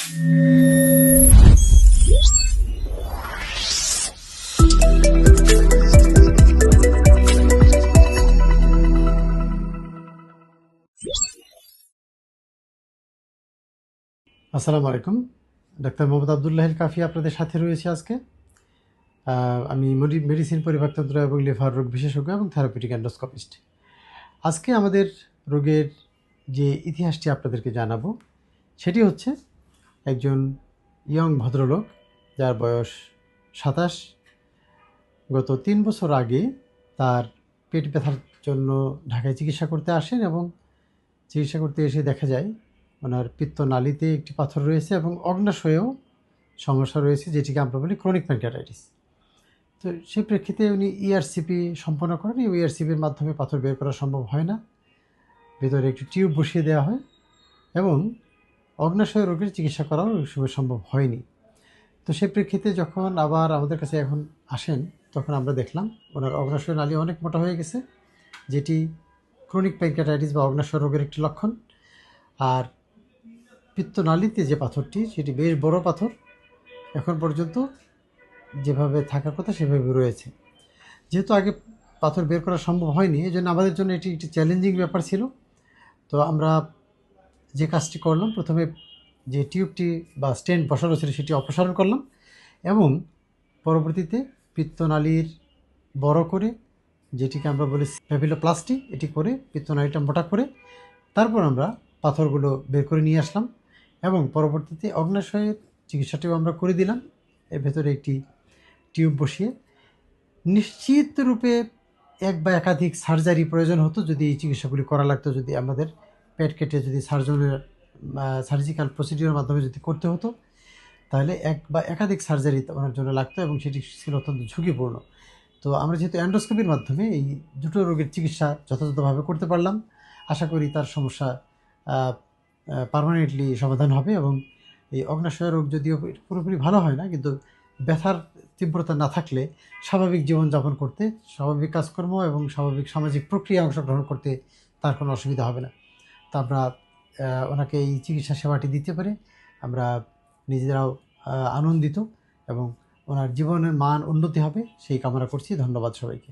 আসসালামু আলাইকুম। ডাক্তার মোহাম্মদ আবদুল্লাহিল কাফি আপনাদের সাথে রয়েছে আজকে। আমি মেডিসিন পরিপাকতন্ত্র এবং লিভার রোগ বিশেষজ্ঞ এবং থেরাপিউটিক এন্ডোস্কোপিস্ট। আজকে আমাদের রোগের যে ইতিহাসটি আপনাদেরকে জানাবো সেটি হচ্ছে একজন ইয়ং ভদ্রলোক যার বয়স 27। গত 3 বছর আগে তার পেট ব্যথার জন্য ঢাকায় চিকিৎসা করতে আসেন এবং চিকিৎসা করতে এসে দেখা যায় ওনার পিত্তনালীতে একটি পাথর রয়েছে এবং অগ্ন্যাশয়েও সমস্যা রয়েছে, যেটিকে আমরা বলি ক্রনিক প্যানক্রিয়াটাইটিস। তো সেই প্রেক্ষিতে উনি ইআরসিপি সম্পন্ন করেন। এই ইআরসিপির মাধ্যমে পাথর বের করা সম্ভব হয় না, ভেতরে একটি টিউব বসিয়ে দেওয়া হয় এবং অগ্ন্যাশয় রোগের চিকিৎসা করাও ওই সময় সম্ভব হয়নি। তো সেই প্রেক্ষিতে যখন আবার আমাদের কাছে এখন আসেন তখন আমরা দেখলাম ওনার অগ্ন্যাশয় নালী অনেক মোটা হয়ে গেছে, যেটি ক্রনিক প্যানক্রিয়াটাইটিস বা অগ্ন্যাশয় রোগের একটি লক্ষণ। আর পিত্তনালীতে যে পাথরটি সেটি বেশ বড় পাথর, এখন পর্যন্ত যেভাবে থাকার কথা সেভাবে রয়েছে। যেহেতু আগে পাথর বের করা সম্ভব হয়নি, এই জন্য আমাদের জন্য এটি একটি চ্যালেঞ্জিং ব্যাপার ছিল। তো আমরা যে কাজটি করলাম, প্রথমে যে টিউবটি বা স্টেন্ট বসানো ছিল সেটি অপসারণ করলাম এবং পরবর্তীতে পিত্তনালীর বড় করে, যেটিকে আমরা বলি প্যাপিলোপ্লাস্টি, এটি করে পিত্তনালীটা মোটা করে তারপর আমরা পাথরগুলো বের করে নিয়ে আসলাম এবং পরবর্তীতে অগ্ন্যাশয়ের চিকিৎসাটিও আমরা করে দিলাম। এর ভেতরে একটি টিউব বসিয়ে নিশ্চিত রূপে এক বা একাধিক সার্জারি প্রয়োজন হতো যদি এই চিকিৎসাগুলি করা লাগতো, যদি আমাদের পেট কেটে যদি সার্জিক্যাল প্রসিডিওরের মাধ্যমে যদি করতে হতো তাহলে এক বা একাধিক সার্জারি ওনার জন্য লাগতো এবং সেটি ছিল অত্যন্ত ঝুঁকিপূর্ণ। তো আমরা যেহেতু এন্ডোস্কোপির মাধ্যমে এই দুটো রোগের চিকিৎসা যথাযথভাবে করতে পারলাম, আশা করি তার সমস্যা পার্মানেন্টলি সমাধান হবে এবং এই অগ্ন্যাশয় রোগ যদিও পুরোপুরি ভালো হয় না, কিন্তু ব্যথার তীব্রতা না থাকলে স্বাভাবিক জীবনযাপন করতে, স্বাভাবিক কাজকর্ম এবং স্বাভাবিক সামাজিক প্রক্রিয়ায় অংশগ্রহণ করতে তার কোনো অসুবিধা হবে না। তা আমরা ওনাকে এই চিকিৎসা সেবাটি দিতে পারে আমরা নিজেরাও আনন্দিত এবং ওনার জীবনের মান উন্নতি হবে সেই কামনা করছি। ধন্যবাদ সবাইকে।